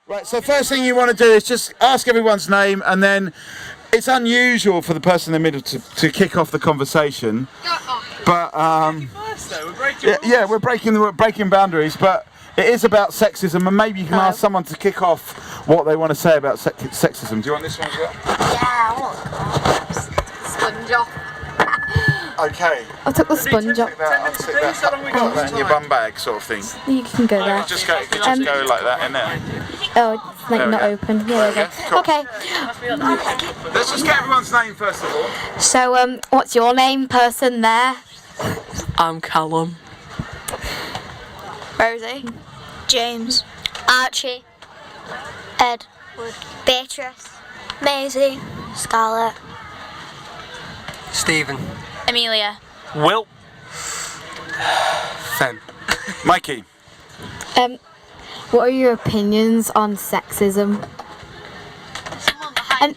Right, so first thing you want to do is just ask everyone's name, and then it's unusual for the person in the middle to kick off the conversation. But we're breaking boundaries, but it is about sexism, and maybe you can ask someone to kick off what they want to say about sexism. Do you want this one as well? Yeah, I want sponge off. Okay. I took the sponge off. I'll stick that in your bum bag, sort of thing. You can go there. Just go like that in there. Oh, it's like not open. Yeah, there we go. Cool. Okay. Let's just get everyone's name first of all. So, what's your name, person there? I'm Callum. Rosie. James. Archie. Ed. Beatrice. Maisie. Scarlett. Stephen. Amelia. Will. Fen. Mikey. What are your opinions on sexism? And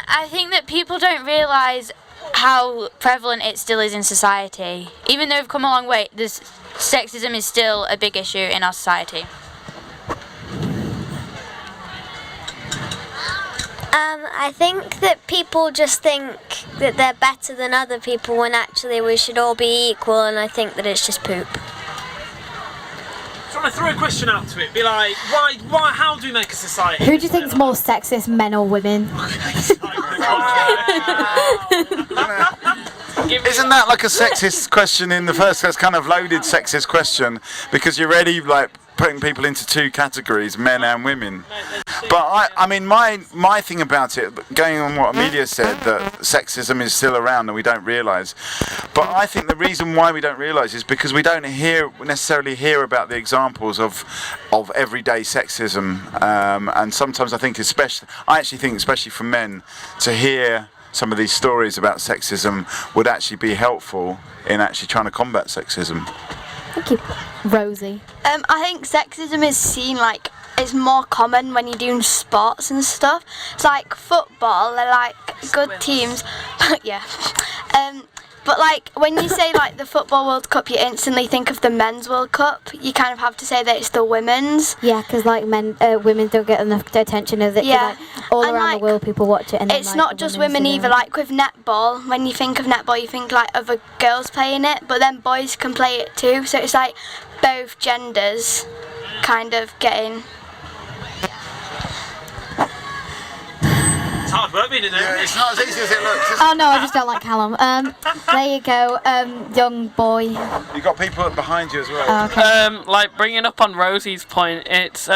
I think that people don't realise how prevalent it still is in society. Even though we've come a long way, this sexism is still a big issue in our society. I think that people just think that they're better than other people when actually we should all be equal, and I think that it's just poop. So I want to throw a question out to it. Be like, why? How do we make a society? who do you think is more sexist, men or women? Isn't that like a sexist question in the first place? Kind of loaded sexist question, because you're already like putting people into two categories, men and women. But I mean, my thing about it, going on what Amelia said, that sexism is still around and we don't realise. But I think the reason why we don't realise is because we don't necessarily hear about the examples of everyday sexism. And sometimes I actually think especially for men, to hear some of these stories about sexism would actually be helpful in actually trying to combat sexism. Thank you, Rosie. I think sexism is seen like it's more common when you're doing sports and stuff. It's like football, they're like good teams, yeah. But like when you say like the Football World Cup, you instantly think of the Men's World Cup. You kind of have to say that it's the women's. Yeah, because like women don't get enough attention as it. Yeah. Like, all And, around like, the world, people watch it, and then, It's like, not the just women's women do either. it. Like with netball, when you think of netball, you think like other girls playing it, but then boys can play it too. So it's like both genders kind of getting. It's hard work being in there. Yeah, it's not as easy as it looks. Oh no, I just don't like Callum. There you go, young boy. You've got people behind you as well. Okay. Like bringing up on Rosie's point, it's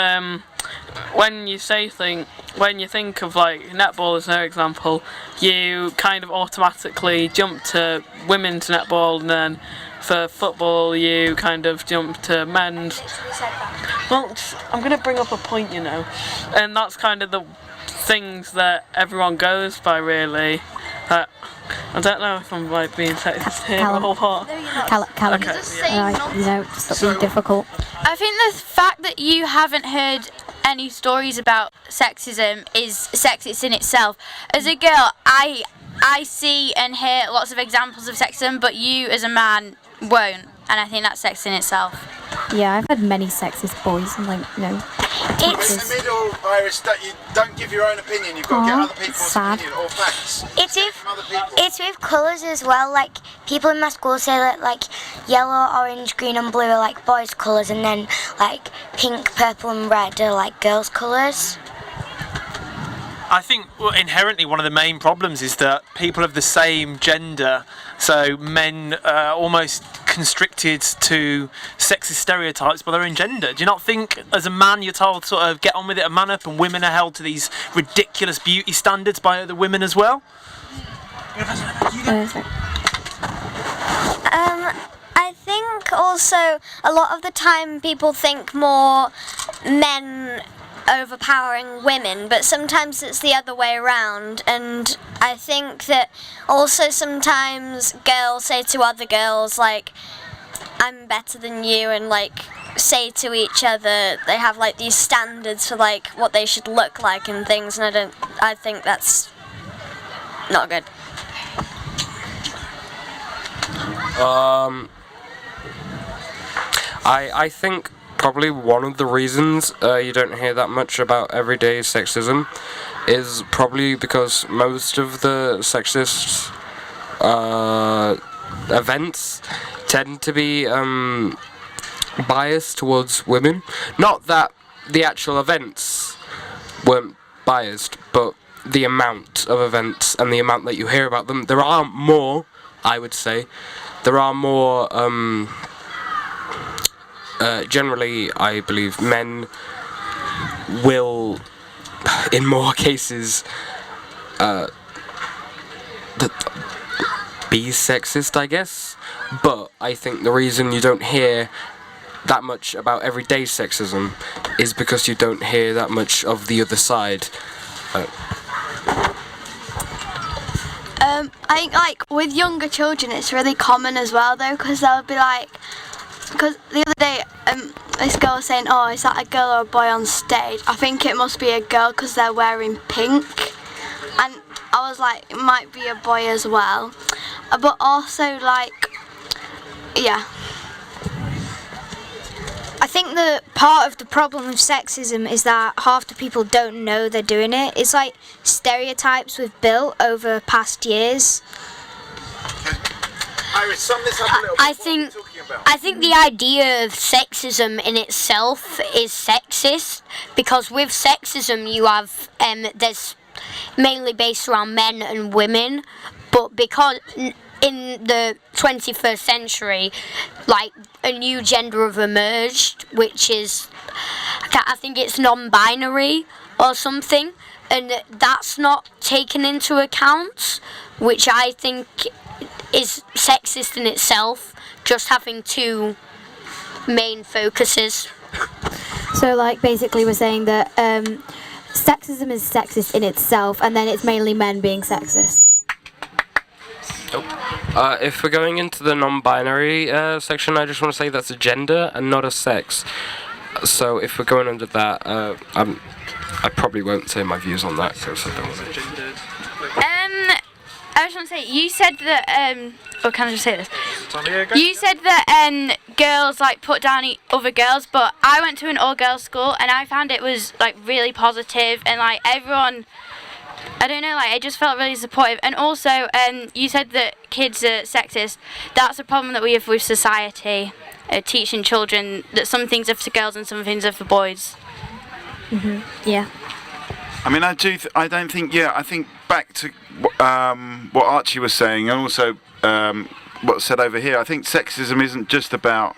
when you think of like netball as an example, you kind of automatically jump to women's netball, and then for football you kind of jump to men's. Well, I'm going to bring up a point, and that's kind of the things that everyone goes by, really. I don't know if I'm like being sexist here or what. Callum. Okay. Just being difficult. I think the fact that you haven't heard any stories about sexism is sexist in itself. As a girl, I see and hear lots of examples of sexism, but you as a man won't, and I think that's sexist in itself. Yeah, I've had many sexist boys, and It's in the middle, Iris, that you don't give your own opinion. You've got to get other people's sad. opinion or facts. It's with colours as well. Like people in my school say that like yellow, orange, green, and blue are like boys' colours, and then like pink, purple, and red are like girls' colours. I think inherently one of the main problems is that people of the same gender, so men are almost constricted to sexist stereotypes by their own gender. Do you not think as a man you're told to sort of get on with it and man up, and women are held to these ridiculous beauty standards by other women as well? I think also a lot of the time people think more men overpowering women, but sometimes it's the other way around, and I think that also sometimes girls say to other girls like I'm better than you, and like say to each other they have like these standards for like what they should look like and things, and I think that's not good. I think probably one of the reasons you don't hear that much about everyday sexism is probably because most of the sexist events tend to be biased towards women. Not that the actual events weren't biased, but the amount of events and the amount that you hear about them. There are more, I would say. There are more, generally, I believe men will, in more cases, be sexist, I guess. But I think the reason you don't hear that much about everyday sexism is because you don't hear that much of the other side. I think like with younger children it's really common as well though, because they'll be like, because the other day this girl was saying, oh, is that a girl or a boy on stage? I think it must be a girl because they're wearing pink, and I was like, it might be a boy as well, but also like, yeah. I think that part of the problem with sexism is that half the people don't know they're doing it. It's like stereotypes we've built over past years. Iris, sum this up a little bit. I think the idea of sexism in itself is sexist, because with sexism you have there's mainly based around men and women, but because in the 21st century, like, a new gender have emerged, which is, I think it's non-binary or something, and that's not taken into account, which I think is sexist in itself, just having two main focuses. So, like, basically we're saying that sexism is sexist in itself, and then it's mainly men being sexist. If we're going into the non-binary section, I just want to say that's a gender and not a sex. So if we're going under that, I probably won't say my views on that because I don't want to. I just want to say, you said that, or can I just say this? You said that girls like put down other girls, but I went to an all-girls school and I found it was like really positive, and like everyone, I don't know, like it just felt really supportive. And also, you said that kids are sexist. That's a problem that we have with society, teaching children that some things are for girls and some things are for boys. Yeah. I mean, I don't think. Yeah, I think back to what Archie was saying, and also what's said over here. I think sexism isn't just about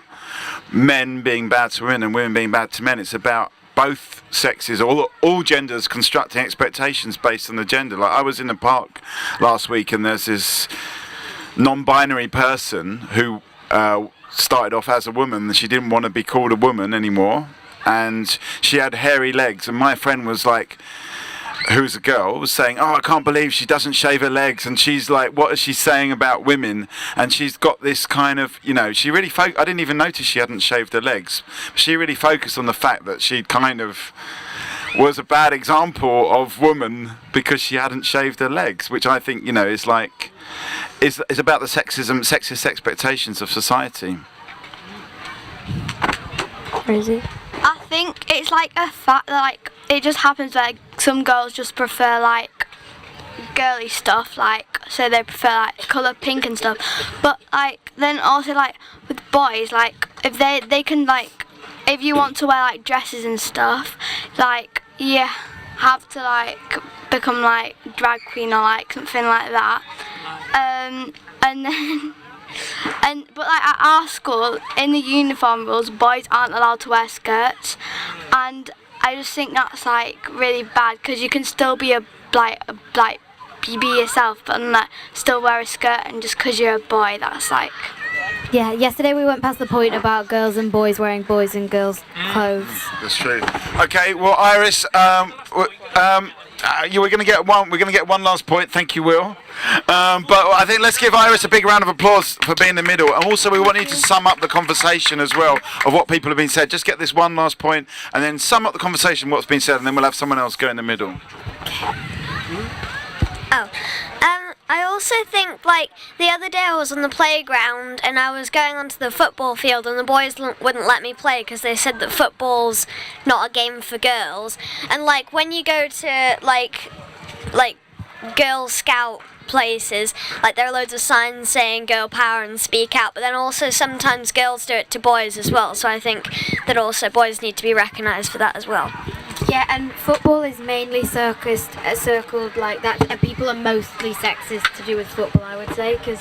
men being bad to women and women being bad to men. It's about both sexes, all genders constructing expectations based on the gender. Like, I was in the park last week, and there's this non-binary person who started off as a woman. She didn't want to be called a woman anymore, and she had hairy legs. And my friend was like, who's a girl, was saying, oh, I can't believe she doesn't shave her legs, and she's like, what is she saying about women? And she's got this kind of, you know, she really I didn't even notice she hadn't shaved her legs. She really focused on the fact that she kind of was a bad example of woman because she hadn't shaved her legs, which I think, you know, is like, is about the sexist expectations of society. Crazy. I think it's like a fact that like it just happens that some girls just prefer like girly stuff, like so they prefer like colour pink and stuff. But like then also like with boys, like if they can like, if you want to wear like dresses and stuff, like you have to like become like drag queen or like something like that. And then but like at our school, in the uniform rules, boys aren't allowed to wear skirts, and I just think that's like really bad, because you can still be be yourself, but like still wear a skirt, and just because you're a boy, that's like. Yeah, yesterday we went past the point about girls and boys wearing boys and girls' clothes. That's true. Okay, well, Iris, we're going to get one last point. Thank you, Will. But I think let's give Iris a big round of applause for being in the middle. And also, we want you to sum up the conversation as well of what people have been said. Just get this one last point, and then sum up the conversation, what's been said, and then we'll have someone else go in the middle. I I also think, like, the other day I was on the playground and I was going onto the football field and the boys wouldn't let me play because they said that football's not a game for girls. And, like, when you go to, like Girl Scout places, like, there are loads of signs saying girl power and speak out, but then also sometimes girls do it to boys as well, so I think that also boys need to be recognised for that as well. Yeah, and football is mainly circled like that, and people are mostly sexist to do with football, I would say, because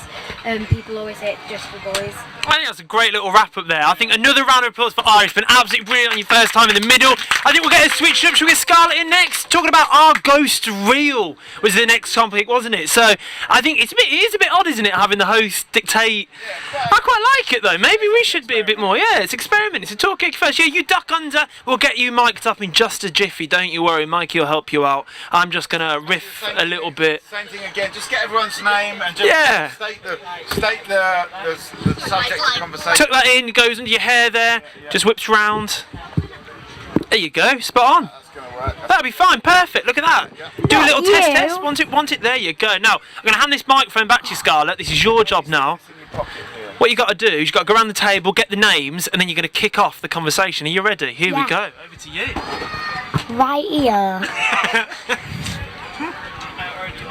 people always say it's just for boys. I think that's a great little wrap up there. I think another round of applause for Irish. Been absolutely brilliant on your first time in the middle. I think we'll get a switch up. Shall we get Scarlett in next? Talking about Are Ghosts Real was the next topic, wasn't it? So I think it is a bit odd, isn't it, having the host dictate. I quite like it though. Maybe we should be a bit more. Yeah, it's experiment. It's a Talkaoke first. Yeah, you duck under. We'll get you mic'd up in just a jiffy. Don't you worry, Mikey will help you out. I'm just gonna riff a little bit. Same thing again. Just get everyone's name and just state the subject of conversation. Tuck that in, goes under your hair there, just whips round. There you go, spot on. That'll be fine, perfect, look at that. Do a little test, want it, there you go. Now, I'm going to hand this microphone back to you, Scarlett, this is your job now. What you got to do is you've got to go around the table, get the names, and then you're going to kick off the conversation. Are you ready? Here we go, over to you. Right here.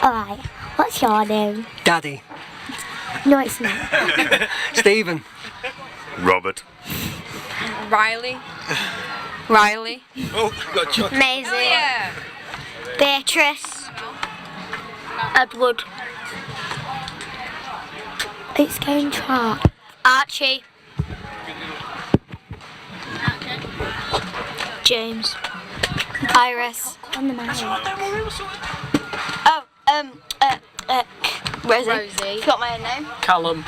Alright, what's your name? Daddy. No, it's not. Stephen. Robert. Riley. Oh, got Chuck. Maisie. Yeah. Beatrice. Edward. It's going to hurt. Archie. James. Iris. On the mic. Oh, Rosie. Rosie. Forgot my own name. Callum.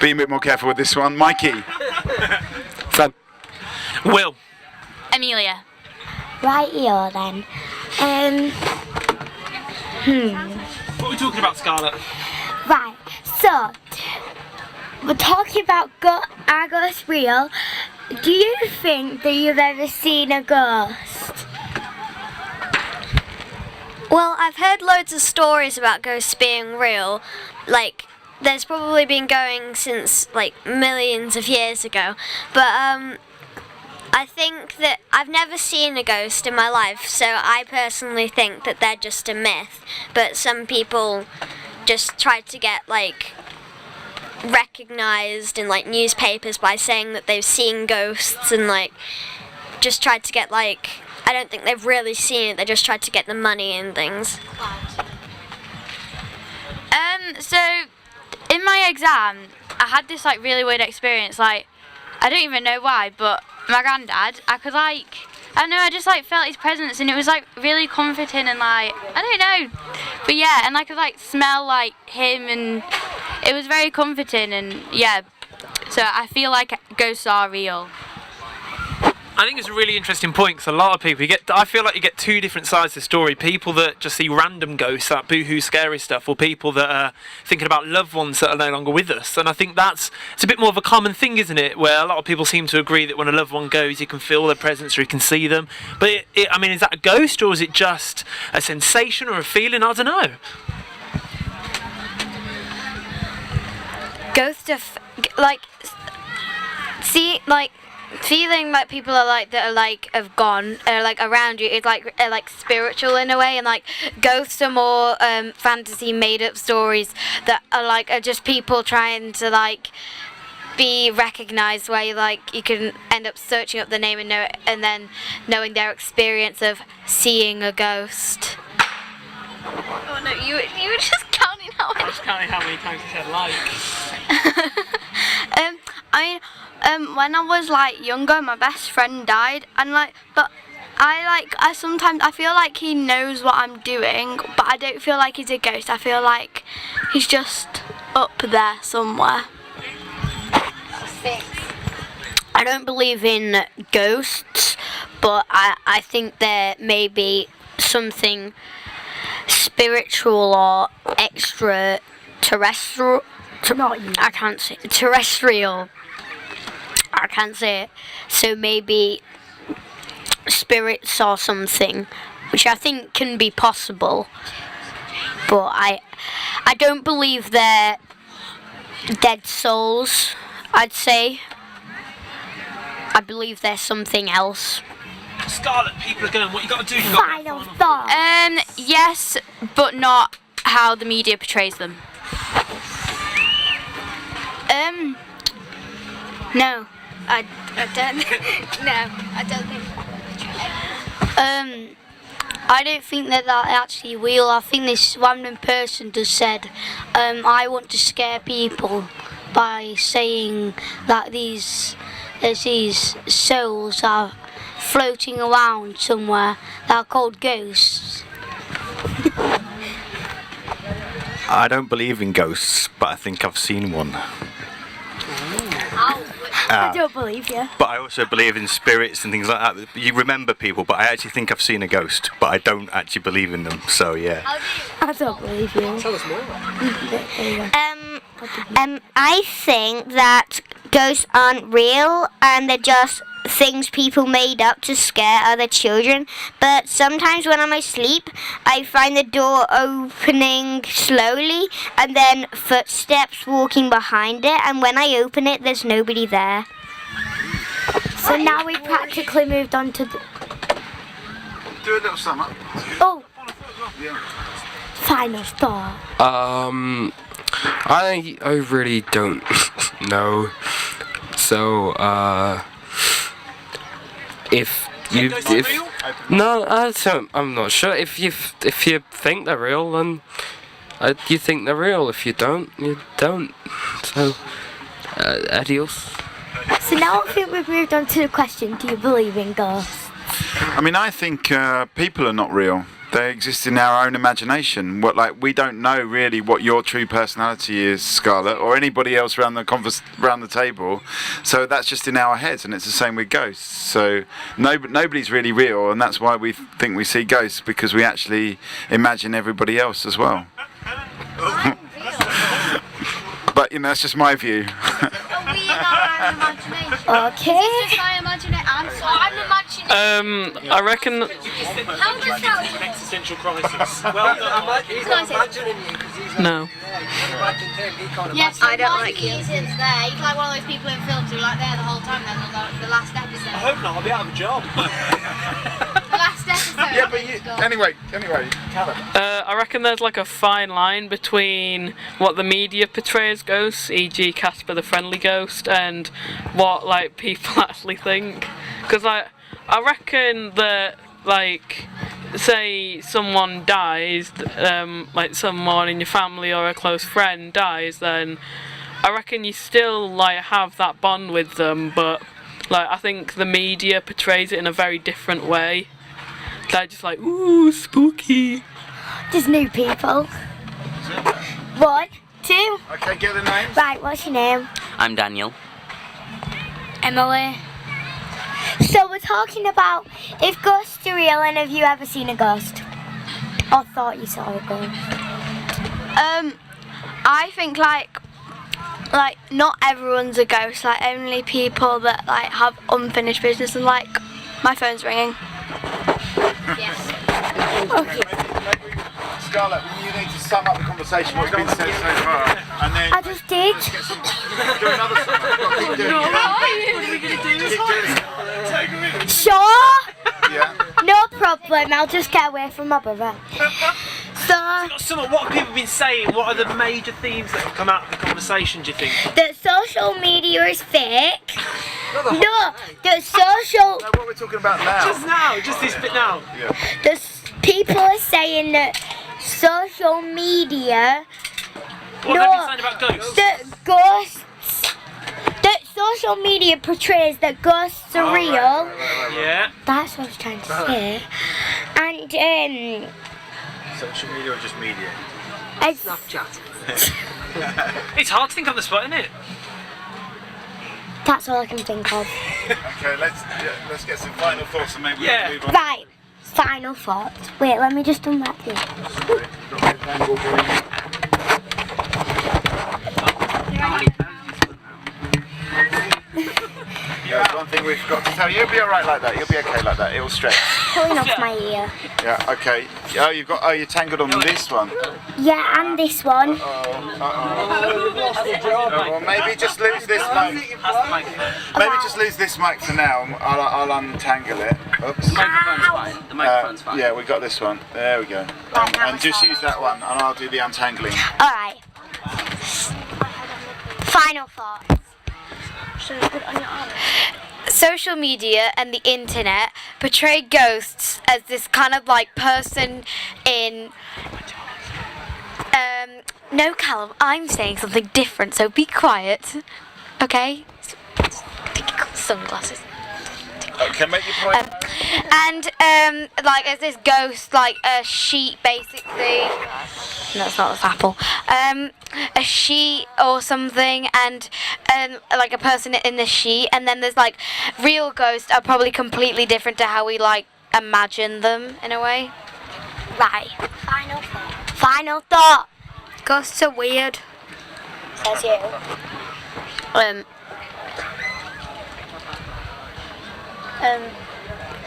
Be a bit more careful with this one. Mikey. Sam. Will. Amelia. Right here then. What are we talking about, Scarlett? Right, so we're talking about Are Ghosts Real? Do you think that you've ever seen a ghost? Well, I've heard loads of stories about ghosts being real. Like, there's probably been going since, like, millions of years ago. But, I think that I've never seen a ghost in my life, so I personally think that they're just a myth. But some people just try to get, like, recognised in, like, newspapers by saying that they've seen ghosts and, like, just tried to get, like, I don't think they've really seen it, they just tried to get the money and things. So in my exam, I had this like really weird experience. Like, I don't even know why, but my granddad, I could like, I don't know, I just like felt his presence, and it was like really comforting and like, I don't know, but yeah, and I could like smell like him, and it was very comforting, and yeah, so I feel like ghosts are real. I think it's a really interesting point, because a lot of people, I feel like you get two different sides to the story. People that just see random ghosts, that boohoo scary stuff, or people that are thinking about loved ones that are no longer with us. And I think it's a bit more of a common thing, isn't it? Where a lot of people seem to agree that when a loved one goes, you can feel their presence or you can see them. But, I mean, is that a ghost, or is it just a sensation or a feeling? I don't know. Ghosts are feeling like people are like that are like have gone like around you. It's like spiritual in a way, and like ghosts are more fantasy made up stories that are just people trying to like be recognized, where you can end up searching up the name and know it, and then knowing their experience of seeing a ghost. Oh no, you were just counting how many. Counting how many times you said like. When I was like younger, my best friend died, and I sometimes feel like he knows what I'm doing, but I don't feel like he's a ghost. I feel like he's just up there somewhere. I don't believe in ghosts, but I think there may be something spiritual or extraterrestrial. I can't say terrestrial. I can't say it. So maybe spirits or something which I think can be possible. But I don't believe they're dead souls, I'd say. I believe they're something else. Scarlett, people are going, what you got to do? Final thought. Yes, but not how the media portrays them. No, I don't. No, I don't think. I don't think that actually real. I think this random person just said, I want to scare people by saying that these souls are floating around somewhere that are called ghosts. I don't believe in ghosts, but I think I've seen one. I don't believe you. But I also believe in spirits and things like that. You remember people, but I actually think I've seen a ghost, but I don't actually believe in them. So yeah. I don't believe you. Tell us more. I think that ghosts aren't real and they're just things people made up to scare other children. But sometimes when I'm asleep, I find the door opening slowly and then footsteps walking behind it, and when I open it, there's nobody there. So now we've practically moved on to the Do a little sum up. final thought. I really don't know. So if no, I'm not sure. If you think they're real, then you think they're real. If you don't, you don't. So adios. So now I think we've moved on to the question: do you believe in ghosts? I mean, I think people are not real. They exist in our own imagination. We don't know really what your true personality is, Scarlett, or anybody else around the table. So that's just in our heads, and it's the same with ghosts. So nobody's really real, and that's why we think we see ghosts, because we actually imagine everybody else as well. But that's just my view. We in our own imagination. Okay. Just my imagination. I'm imagining. I reckon. How does that work? Existential crisis. Well done. No. Yes, I don't like you. He's there. He's like one of those people in films who are like there the whole time. Then the last episode. I hope not. I'll be out of a job. The last episode. Yeah, but anyway, Callum. I reckon there's like a fine line between what the media portrays ghosts, e.g. Casper the Friendly Ghost, and what people actually think. Because I reckon that say someone dies, someone in your family or a close friend dies, then I reckon you still have that bond with them, but I think the media portrays it in a very different way. They're just ooh, spooky. Just new people. 1, 2. Okay, get the names. Right, what's your name? I'm Daniel. Emily. So we're talking about if ghosts are real, and have you ever seen a ghost? Or thought you saw a ghost? I think not everyone's a ghost. Only people that have unfinished business, and my phone's ringing. Yes. Okay. Scarlett, you need to sum up the conversation, what's been said so far, and then I just did. do another sum up. Sure. Yeah. No problem. I'll just get away from my brother. So What have people been saying? What are the major themes that have come out of the conversation, do you think? that social media is fake. No, the social. No, what we're talking about now. Just this bit now. Yeah. People are saying that social media. What have they been saying about ghosts? That ghosts. That social media portrays that ghosts are real. Yeah. That's what I was trying to say. And Social media or just media? Snapchat. It's hard to think on the spot, isn't it? That's all I can think of. Okay, let's get some final thoughts and maybe Yeah. we'll move on. Right. Final thoughts. Wait, let me just unwrap this. Yeah, one thing we forgot to tell you. You'll be alright like that. You'll be okay like that. It'll stretch. Pulling off my ear. Yeah, okay. Oh, you're tangled on this one. Yeah, and this one. Well, maybe just lose this mic. Maybe just lose this mic for now. I'll untangle it. Oops. The microphone's fine. The microphone's fine. Yeah, we got this one. There we go. And just use that one, and I'll do the untangling. Alright. Final thoughts. Social media and the internet portray ghosts as this kind of like person in. No, Callum, I'm saying something different, so be quiet. Okay? Sunglasses. Okay, make your point. Like, as this ghost, like a sheet, basically. No, it's not, it's apple. A sheet or something, and like a person in the sheet, and then there's like real ghosts are probably completely different to how we like imagine them in a way. Right. Final thought. Final thought. Ghosts are weird. Says you. You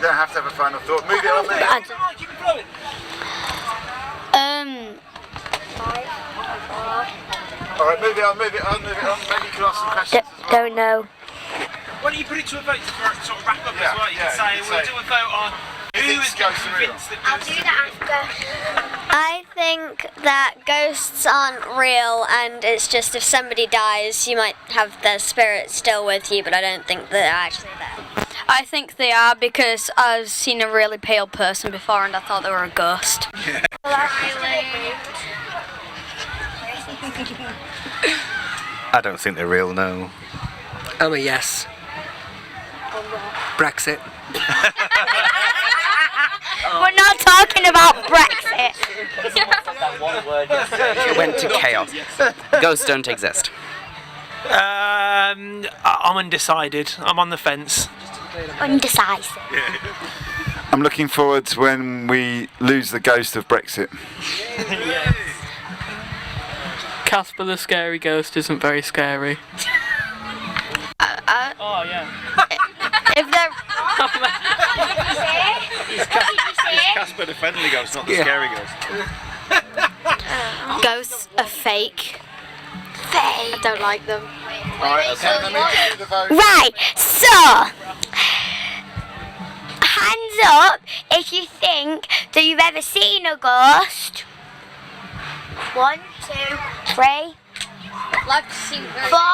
don't have to have a final thought. Move it on there. Alright, move it on. Maybe you can ask some questions as well. Don't know. Why don't you put it to a vote to sort of wrap up Yeah, as well? You yeah, can say you can we'll say- do a vote on who thinks is ghosts are real? convinced that I'll ghosts do are that real. after. I think that ghosts aren't real, and it's just if somebody dies, you might have their spirit still with you, but I don't think they're actually there. I think they are because I've seen a really pale person before and I thought they were a ghost. I don't think they're real, no. I'm a yes. Brexit. We're not talking about Brexit. It went to chaos. Ghosts don't exist. I'm undecided. I'm on the fence. Undecisive. I'm looking forward to when we lose the ghost of Brexit. Casper the Scary Ghost isn't very scary. Oh yeah. If they're Casper the friendly ghost, not the scary ghost. Ghosts are fake. I don't like them. Alright, okay, let me do the vote. right, so hands up if you think that you've ever seen a ghost. 1, 2, 3, 4,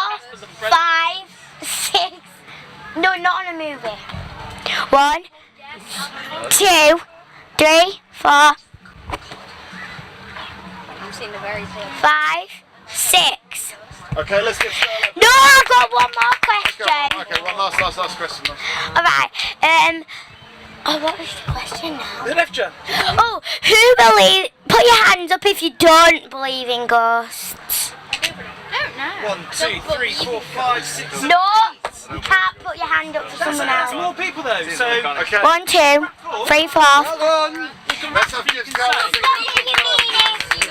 5, 6. No, not on a movie. 1, 2, 3, 4. I've seen a very tall. 5, 6. Okay, let's get started. No, I've got one more question. Okay, one last question. Alright, what was the question now? They left you. Oh, put your hands up if you don't believe in ghosts. 1, 2, 3, 4, 5, 6. No, you can't put your hand up for someone That's else. more people though. So Okay. 1, 2, 3, 4. Let's have just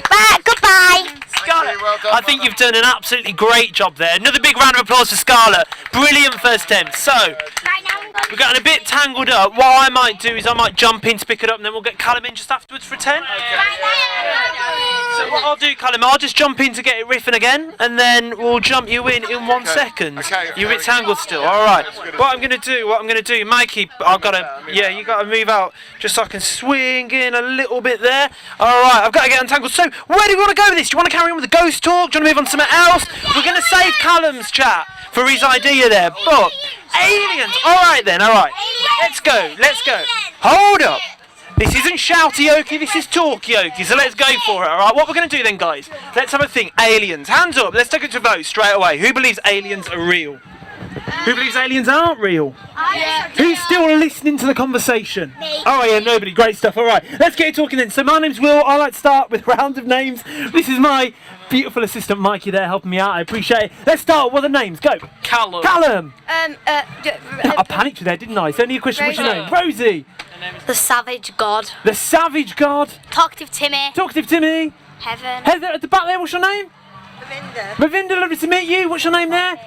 Right, goodbye. Scarlett, well done. I think you've done an absolutely great job there. Another big round of applause for Scarlett. Brilliant first attempt. So Right now I'm going we're getting a bit tangled up. What I might do is I might jump in to pick it up, and then we'll get Callum in just afterwards for 10. So what I'll do, Callum, I'll just jump in to get it riffing again, and then we'll jump you in 1 second. Okay. You're a bit tangled still. All right. What I'm gonna do, Mikey, you gotta move out just so I can swing in a little bit there. All right, I've got to get untangled. So where do we want to go with this? Do you want to carry on with the ghost talk? Do you want to move on to something else? We're gonna save Callum's chat for his idea there, but aliens. All right then. All right. Let's go. Hold up. This isn't shouty-okie, this is talky-okie, so let's go for it, alright? What we're going to do then, guys, let's have a think. Aliens. Hands up, let's take it to vote straight away. Who believes aliens are real? Who believes aliens aren't real? Who's still listening to the conversation? Oh yeah, nobody. Great stuff. Alright, let's get it talking then. So my name's Will. I like to start with a round of names. This is my beautiful assistant Mikey there helping me out. I appreciate it. Let's start with the names. Go. Callum. I panicked you there, didn't I? It's only a question. What's your name? Rosie. The Savage God. The Savage God. Talkative Timmy. Talkative Timmy. Heaven. Heather at the back there, what's your name? Ravinda, lovely to meet you. What's your name there?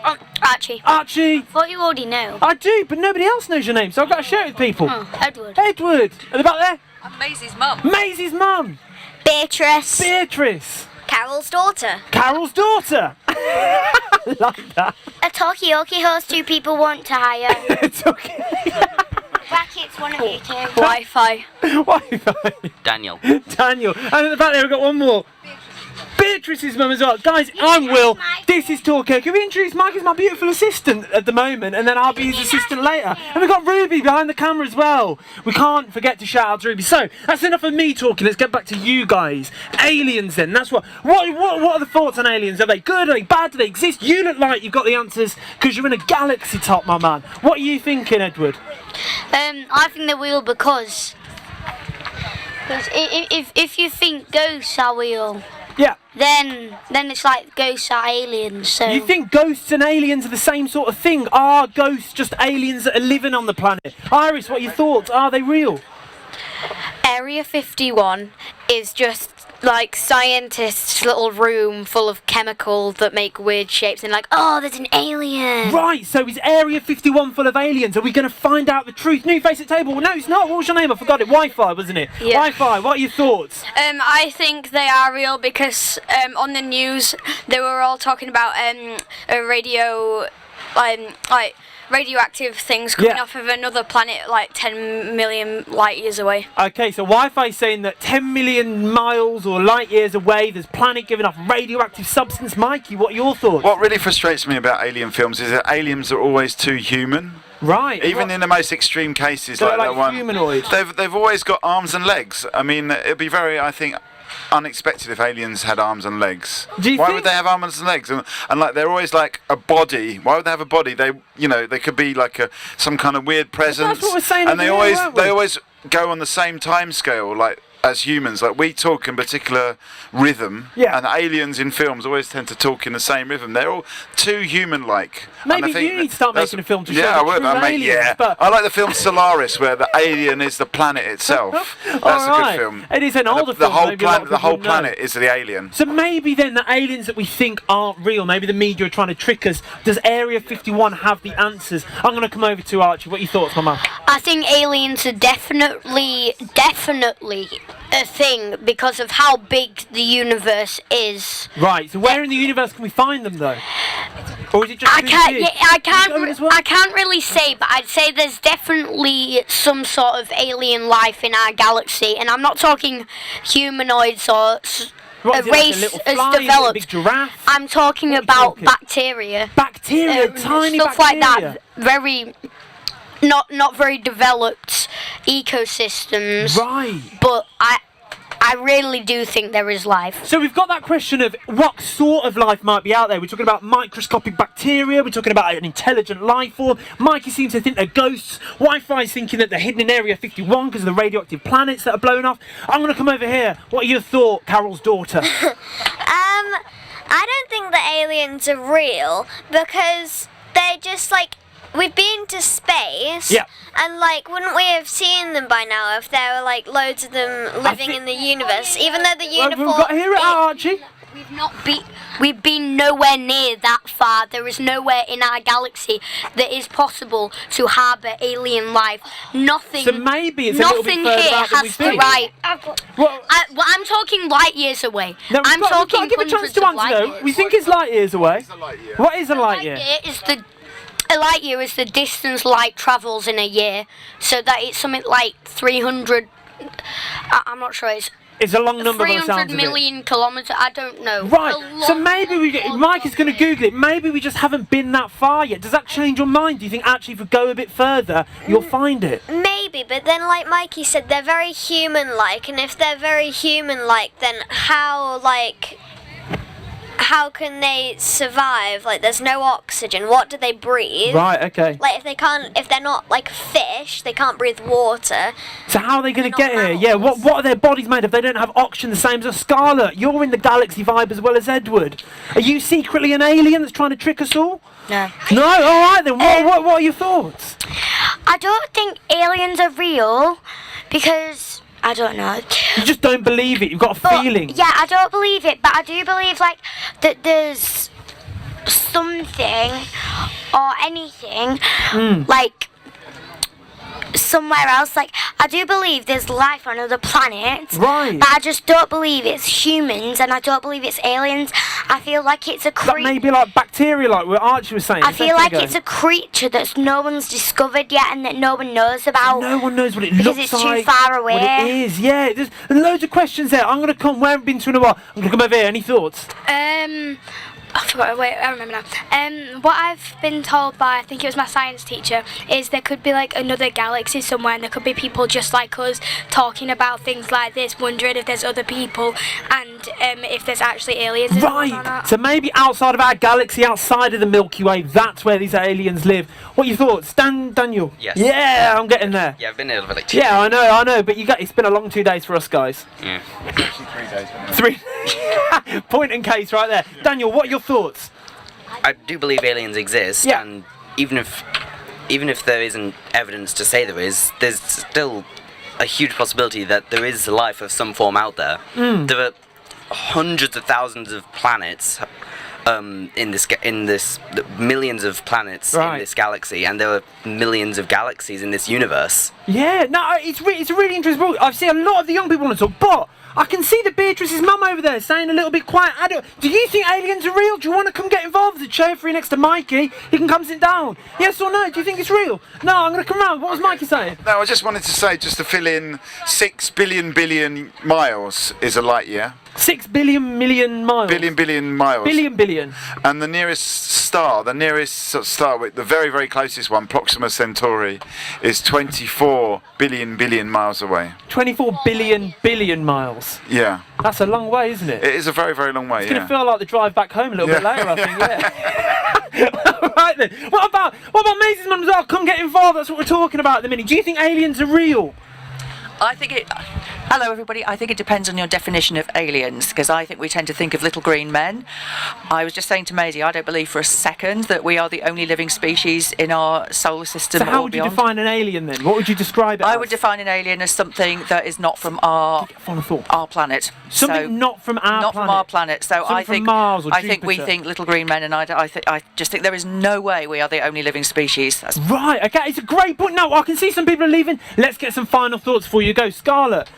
Archie. Archie. Thought you already know. I do, but nobody else knows your name, so I've got to share it with people. Edward. Edward. At the back there? I'm Maisie's mum. Maisie's mum. Beatrice. Beatrice. Carol's daughter. Carol's daughter. Like that. A Talkaoke horse 2 people want to hire. It's okay. Brackets, one of you two. Wi-Fi. Wi-Fi. Daniel. Daniel. And at the back there we've got one more. Beatrice's mum as well. Guys, I'm Will. This is Talkaoke. Can we introduce Mike as my beautiful assistant at the moment, and then I'll be his assistant later. And we've got Ruby behind the camera as well. We can't forget to shout out to Ruby. So, that's enough of me talking. Let's get back to you guys. Aliens then. That's what are the thoughts on aliens? Are they good? Are they bad? Do they exist? You look like you've got the answers because you're in a galaxy top, my man. What are you thinking, Edward? I think they're real because if you think ghosts are real, Yeah. then it's like ghosts are aliens. So You think ghosts and aliens are the same sort of thing? Are ghosts just aliens that are living on the planet? Iris, what are your thoughts? Are they real? Area 51 is just like scientists' little room full of chemicals that make weird shapes and like, oh, there's an alien. Right, so is Area 51 full of aliens? Are we going to find out the truth? New face at table. No, it's not. What was your name? I forgot it. Wi-Fi, wasn't it? Yeah. Wi-Fi, what are your thoughts? I think they are real because on the news they were all talking about a radioactive things coming off of another planet like 10 million light years away. Okay, so Wi-Fi is saying that 10 million miles or light years away, there's a planet giving off radioactive substance. Mikey, what are your thoughts? What really frustrates me about alien films is that aliens are always too human. Right. Even in the most extreme cases, They're like like that one, humanoids. they've always got arms and legs. I mean, it'd be very, I think, unexpected if aliens had arms and legs. Why would they have arms and legs? And like they're always like a body. Why would they have a body? They could be like some kind of weird presence. That's what we're saying. And they always go on the same time scale, like as humans. Like we talk in particular rhythm, and aliens in films always tend to talk in the same rhythm. They're all too human-like. Maybe you need to start making a film to show the true aliens. But I like the film Solaris, where the alien is the planet itself. That's a good film. It is an older film. The whole planet is the alien. So maybe then the aliens that we think aren't real, maybe the media are trying to trick us. Does Area 51 have the answers? I'm going to come over to Archie. What are your thoughts, my man? I think aliens are definitely a thing because of how big the universe is. Right. So where in the universe can we find them though? Or is it just I can't really say, but I'd say there's definitely some sort of alien life in our galaxy, and I'm not talking humanoids or a race as developed. Big giraffe? I'm talking about bacteria. Bacteria, tiny stuff bacteria. like that. Very not very developed ecosystems. Right. But I really do think there is life. So we've got that question of what sort of life might be out there. We're talking about microscopic bacteria, we're talking about an intelligent life form. Mikey seems to think they're ghosts. Wi-Fi is thinking that they're hidden in Area 51 because of the radioactive planets that are blown off. I'm going to come over here. What are your thoughts, Carol's daughter? I don't think the aliens are real because they're just like, we've been to space, and like, wouldn't we have seen them by now if there were like loads of them living in the universe? Even though the universe, we've got to hear it out, Archie. We've been nowhere near that far. There is nowhere in our galaxy that is possible to harbour alien life. Nothing. So maybe it's a little bit further here out than we has the think. right. I'm talking light years away. No, I'm talking give a chance hundreds to of answer light though. years. We think it's light years away. What is a light year? A light year is the distance light travels in a year, so that it's something like 300. I'm not sure. It's a long number by the 300 sounds of it. million kilometres. I don't know. Right. So maybe Mike is going to Google it. Maybe we just haven't been that far yet. Does that change your mind? Do you think actually if we go a bit further, you'll find it? Maybe, but then like Mikey said, they're very human-like, and if they're very human-like, then how can they survive? Like, there's no oxygen. What do they breathe? Right, okay. Like, if they're not like fish, they can't breathe water. So how are they going to get here? Yeah, what are their bodies made of? They don't have oxygen the same as Scarlet. You're in the galaxy vibe as well as Edward. Are you secretly an alien that's trying to trick us all? No. No? Alright then, what are your thoughts? I don't think aliens are real because I don't know. You just don't believe it. You've got a feeling. Yeah, I don't believe it, but I do believe like that there's something or anything like somewhere else. Like I do believe there's life on other planets, right? But I just don't believe it's humans, and I don't believe it's aliens. I feel like it's a creature. That may be like bacteria, like what Archie was saying. I feel like it's a creature that's no one's discovered yet, and that no one knows about. No one knows what it because looks it's like. too far away. What it is, yeah. There's loads of questions there. I'm gonna come. We haven't been to in a while. I'm gonna come over here. Any thoughts? I forgot. Wait, I remember now. What I've been told by, I think it was my science teacher, is there could be like another galaxy somewhere, and there could be people just like us talking about things like this, wondering if there's other people and if there's actually aliens. In the world or Right. not. So maybe outside of our galaxy, outside of the Milky Way, that's where these aliens live. What are your thoughts, Daniel? Yes. Yeah, I'm getting there. Yeah, I've been here for like 2 Yeah, I know, but it's been a long 2 days for us guys. Yeah. Actually 3 days. 3. Point and case right there. Daniel, what are your thoughts? I do believe aliens exist, Yeah. and even if there isn't evidence to say there is, there's still a huge possibility that there is life of some form out there. There are hundreds of thousands of planets in this millions of planets Right. in this galaxy, and there are millions of galaxies in this universe. Yeah, no, it's a really interesting book. I've seen a lot of the young people want to talk, but I can see that Beatrice's mum over there saying a little bit quiet. Do you think aliens are real? Do you want to come get involved? There's a chair for you next to Mikey. You can come sit down. Yes or no? Do you think it's real? No, I'm going to come round. What was Mikey saying? No, I just wanted to say, just to fill in, 6 billion miles is a light year. 6 billion miles. Billion miles. Billion. And the nearest star, with the very, very closest one, Proxima Centauri, is 24 billion miles away. 24 billion miles. Yeah. That's a long way, isn't it? It is a very, very long way, It's going to feel like the drive back home a little bit later, I think, yeah. Right then. What about Maisie's mum as well? Come get involved, that's what we're talking about at the minute. Do you think aliens are real? I think it. Hello, everybody. I think it depends on your definition of aliens, because I think we tend to think of little green men. I was just saying to Maisie, I don't believe for a second that we are the only living species in our solar system. So how or would you beyond. define an alien then? What would you describe it as? I would define an alien as something that is not from our planet. Something not from our planet. Not from our planet. So Something I from think Mars or I think we Jupiter. think little green men, and I just think there is no way we are the only living species. That's Right, okay, it's a great point. No, I can see some people are leaving. Let's get some final thoughts before you go. Scarlett,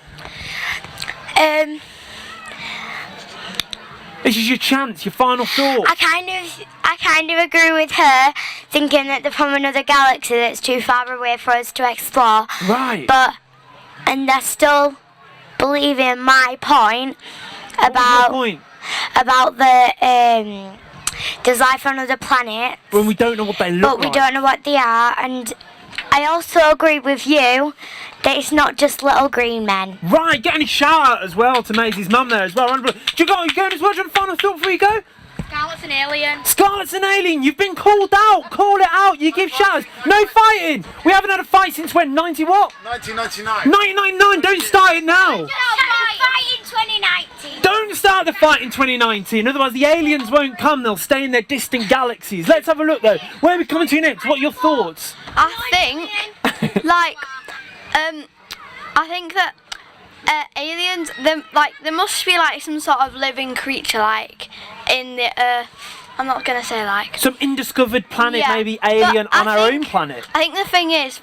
this is your chance, your final thought. I kind of agree with her, thinking that they're from another galaxy that's too far away for us to explore. Right. And I still believe in my point about the there's life on other planets. When we don't know what they look But like. we don't know what they are, and I also agree with you that it's not just little green men. Right, get any shout out as well to Maisie's mum there as well. Do you go as well? Do you want a final thought before you go? Scarlett's an alien. Scarlett's an alien. You've been called out. Call it out. You give shouts. No fighting. We haven't had a fight since when? 90 what? 1999. 1999. Don't start it now. Fight in 2019. Don't start the fight in 2019. Otherwise, the aliens won't come. They'll stay in their distant galaxies. Let's have a look though. Where are we coming to next? What are your thoughts? I think, I think that aliens, there must be like some sort of living creature like in the Earth. I'm not gonna say like Some undiscovered planet, Yeah, maybe alien but on our own planet. I think the thing is,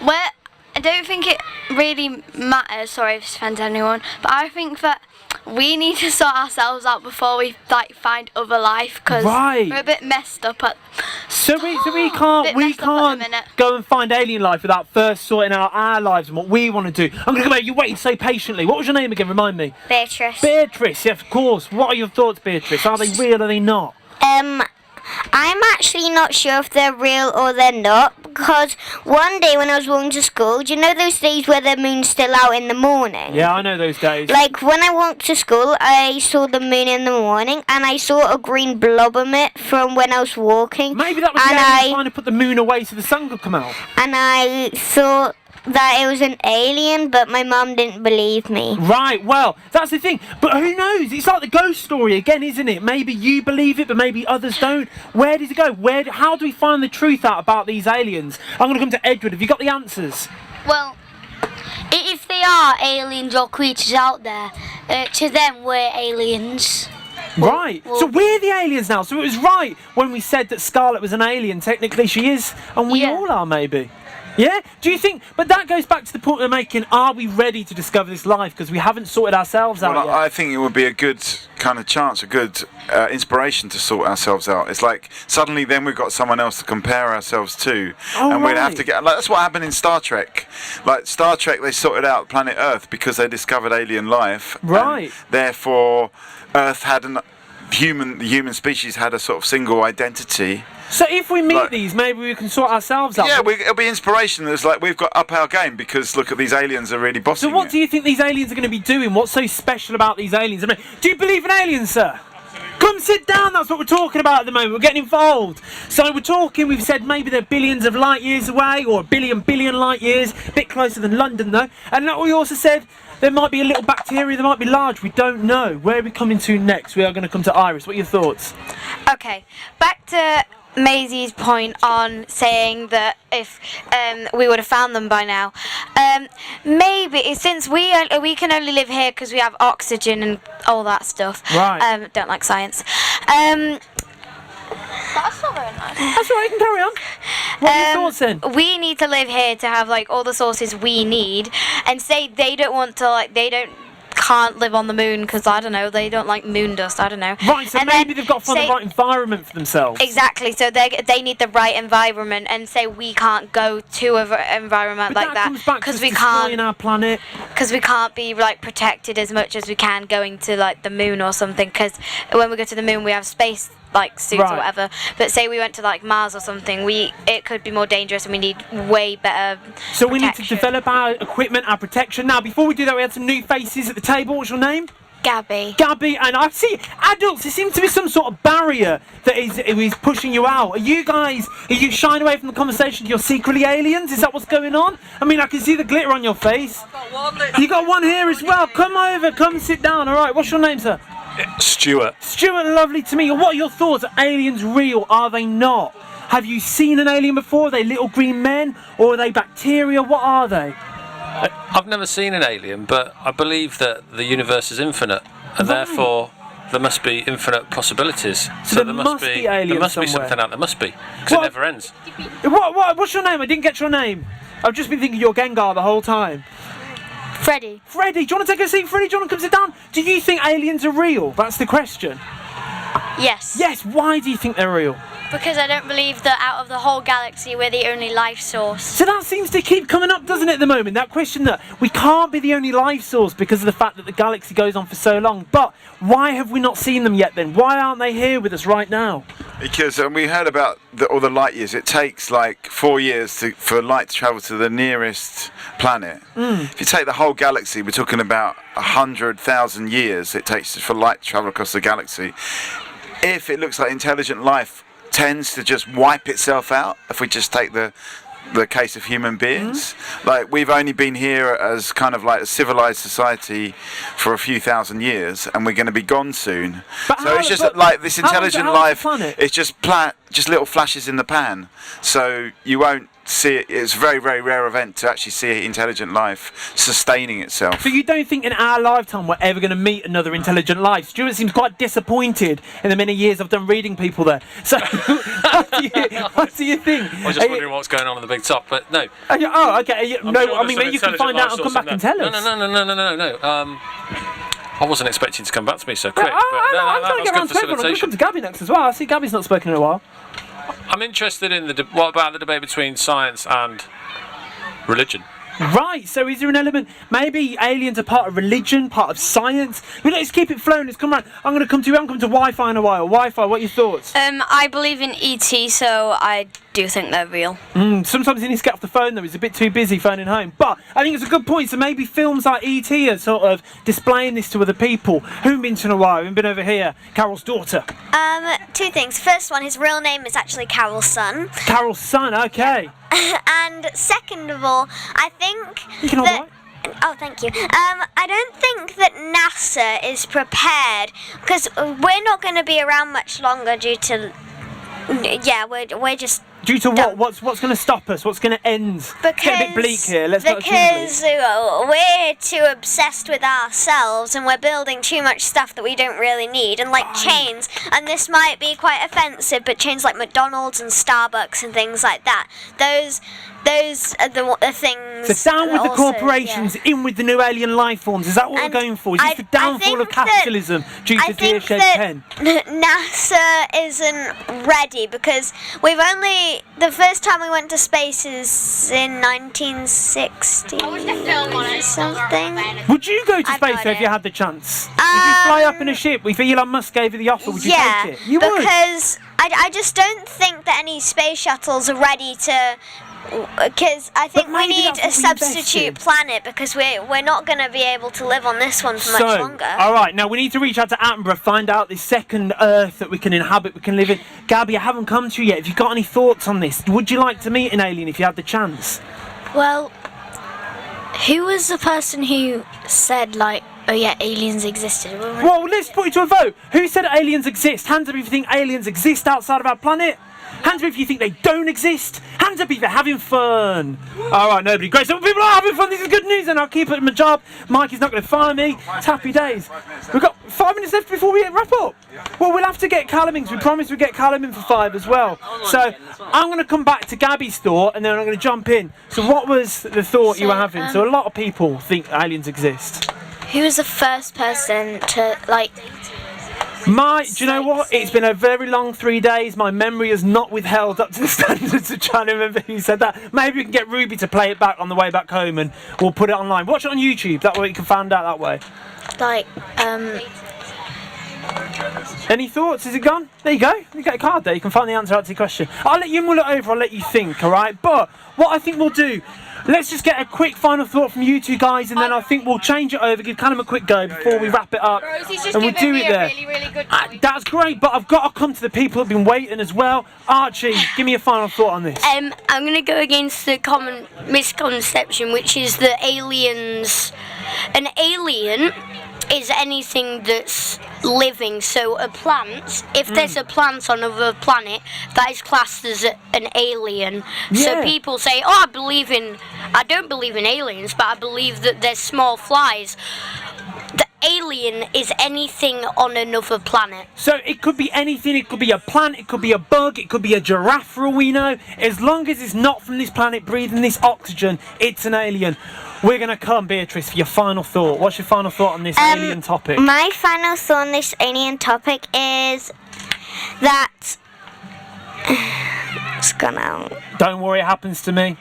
where I don't think it really matters. Sorry if this offends anyone, but I think that we need to sort ourselves out before we find other life, because Right. we're a bit messed up at. So we can't go and find alien life without first sorting out our lives and what we want to do. I'm gonna come over. You wait so patiently. What was your name again? Remind me. Beatrice. Beatrice. Yes, of course. What are your thoughts, Beatrice? Are they real? Are they not? I'm actually not sure if they're real or they're not, because one day when I was walking to school, do you know those days where the moon's still out in the morning? Yeah, I know those days. Like, when I walked to school, I saw the moon in the morning, and I saw a green blob on it from when I was walking. Maybe that was the aliens trying to put the moon away so the sun could come out. And I thought that it was an alien, but my mum didn't believe me. Right, well, that's the thing. But who knows? It's like the ghost story again, isn't it? Maybe you believe it, but maybe others don't. Where does it go? How do we find the truth out about these aliens? I'm going to come to Edward. Have you got the answers? Well, if they they are aliens or creatures out there, to them we're aliens. Right. So we're the aliens now. So it was right when we said that Scarlet was an alien. Technically she is, and we all are maybe. Yeah? Do you think... But that goes back to the point we're making. Are we ready to discover this life? Because we haven't sorted ourselves out yet. I think it would be a good kind of chance, a good inspiration to sort ourselves out. It's like suddenly then we've got someone else to compare ourselves to. And we'd have to get... Like, that's what happened in Star Trek. Like, Star Trek, they sorted out planet Earth because they discovered alien life. Right. Therefore, Earth had the human species had a sort of single identity. So if we meet these, maybe we can sort ourselves out. Yeah, it'll be inspiration. It's like we've got up our game because look at these aliens are really bossing. So what do you think these aliens are going to be doing? What's so special about these aliens? I mean, do you believe in aliens, sir? Come sit down, that's what we're talking about at the moment. We're getting involved. So we've said maybe they're billions of light years away, or a billion light years, a bit closer than London though. And we also said there might be a little bacteria, they might be large, we don't know. Where are we coming to next? We are going to come to Iris. What are your thoughts? Okay, back to Maisie's point on saying that if we would have found them by now, maybe since we can only live here because we have oxygen and all that stuff. Right. Don't like science. That's not very nice. That's all right, you can carry on. What are your thoughts then? We need to live here to have like all the sources we need, and say they don't want to can't live on the moon because I don't know, they don't like moon dust, I don't know. Right, so maybe they've got to find the right environment for themselves. Exactly, so they need the right environment, and say we can't go to an environment like that because we can't our planet. Because we can't be like protected as much as we can going to like the moon or something. Because when we go to the moon, we have space like suits or whatever. But say we went to like Mars or something, it could be more dangerous, and we need way better. So we need to develop our equipment, our protection. Now, before we do that, we had some new faces at the table. What's your name? Gabby. Gabby, and I see adults. There seems to be some sort of barrier that is pushing you out. Are you shying away from the conversation? You're secretly aliens? Is that what's going on? I mean, I can see the glitter on your face. You got one here as well. Come over, come sit down. All right. What's your name, sir? Stuart. Stuart, lovely to meet you. What are your thoughts? Are aliens real? Are they not? Have you seen an alien before? Are they little green men, or are they bacteria? What are they? I've never seen an alien, but I believe that the universe is infinite, and therefore there must be infinite possibilities. So there must be aliens There must be somewhere. something out there. Must be, because it never ends. What's your name? I didn't get your name. I've just been thinking you're Gengar the whole time. Freddie. Freddie, do you want to take a seat? Freddie, do you want to come sit down? Do you think aliens are real? That's the question. Yes. Yes, why do you think they're real? Because I don't believe that out of the whole galaxy we're the only life source. So that seems to keep coming up, doesn't it, at the moment? That question that we can't be the only life source because of the fact that the galaxy goes on for so long. But why have we not seen them yet then? Why aren't they here with us right now? Because we heard about all the light years. It takes like 4 years for light to travel to the nearest planet. If you take the whole galaxy, we're talking about 100,000 years it takes for light to travel across the galaxy. If it looks like intelligent life tends to just wipe itself out, if we just take the case of human beings, like we've only been here as kind of like a civilized society for a few thousand years, and we're going to be gone soon. So it's just like this intelligent life. It's just little flashes in the pan. So you won't see it. It's a very, very rare event to actually see intelligent life sustaining itself. So you don't think in our lifetime we're ever going to meet another intelligent life? Stuart seems quite disappointed in the many years I've done reading people there. So what do you think? I was just wondering what's going on at the big top, but no. Oh, okay. I'm No, sure I mean, maybe you can find out and come back and tell us. No. I wasn't expecting to come back to me so quick. I'm trying to get around to everyone. I'm going to come to Gabby next as well. I see Gabby's not spoken in a while. I'm interested in what about the debate between science and religion? Right, so is there an element, maybe aliens are part of religion, part of science? Well, let's keep it flowing, let's come round. I'm going to come to you, I haven't come to Wi-Fi in a while. Wi-Fi, what are your thoughts? I believe in ET, so I do think they're real. Sometimes you need to get off the phone though, he's a bit too busy phoning home. But I think it's a good point, so maybe films like ET are sort of displaying this to other people. Who haven't been to in a while? Who haven't been over here? Carol's daughter. Two things. First one, his real name is actually Carol's son. Carol's son, okay. And second of all, I think you can that... Oh, thank you. I don't think that NASA is prepared, because we're not going to be around much longer due to yeah, we're just. Due to what? What's going to stop us? What's going to end? Let's get a bit bleak here. Let's not too bleak. Because we're too obsessed with ourselves and we're building too much stuff that we don't really need. And like chains, and this might be quite offensive, but chains like McDonald's and Starbucks and things like that. Those are the things. So down with the also, corporations, in with the new alien life forms. Is that what we're going for? Is this the downfall of capitalism due to Dear Pen? NASA isn't ready because we've only. The first time we went to space is in 1960 something. Would you go to space if you had the chance? Would you fly up in a ship? If Elon Musk gave you the offer, would you take it? You would. Because I just don't think that any space shuttles are ready to. Because I think we need a substitute planet because we're not going to be able to live on this one for much longer. All right, now we need to reach out to Attenborough, find out this second Earth that we can inhabit, we can live in. Gabby, I haven't come to you yet. Have you got any thoughts on this? Would you like to meet an alien if you had the chance? Well, who was the person who said, like, oh yeah, aliens existed? Well, let's put it to a vote. Who said aliens exist? Hands up if you think aliens exist outside of our planet. Hands up if you think they don't exist. Hands up if they're having fun. All right, nobody. Great. So people are having fun. This is good news, and I'll keep it in my job. Mike is not going to fire me. It's happy days. We've got 5 minutes left before we wrap up. Well, we'll have to get Callum in. We promised we'd get Callum in for 5 as well. So I'm going to come back to Gabby's thought, and then I'm going to jump in. So what was the thought you were having? So a lot of people think aliens exist. Who was the first person to, like... Do you know what? It's been a very long 3 days. My memory has not withheld up to the standards of trying to remember who said that. Maybe we can get Ruby to play it back on the way back home and we'll put it online. Watch it on YouTube. That way you can find out that way. Like, Any thoughts? Is it gone? There you go. You get a card there. You can find the answer out to your question. I'll let you mull it over. I'll let you think, alright? But what I think we'll do, let's just get a quick final thought from you two guys, and then I think we'll change it over, give Callum a quick go before we wrap it up, and we'll do it there. That's great, but I've got to come to the people who've been waiting as well. Archie, give me a final thought on this. I'm going to go against the common misconception, which is that an alien is anything that's living. So a plant, if there's a plant on another planet, that is classed as an alien. So people say, oh, I don't believe in aliens, but I believe that there's small flies. The alien is anything on another planet. So it could be anything. It could be a plant, it could be a bug, it could be a giraffe for all we know. As long as it's not from this planet breathing this oxygen, it's an alien. We're going to come, Beatrice, for your final thought. What's your final thought on this alien topic? My final thought on this alien topic is that... It's gone out. Don't worry, it happens to me.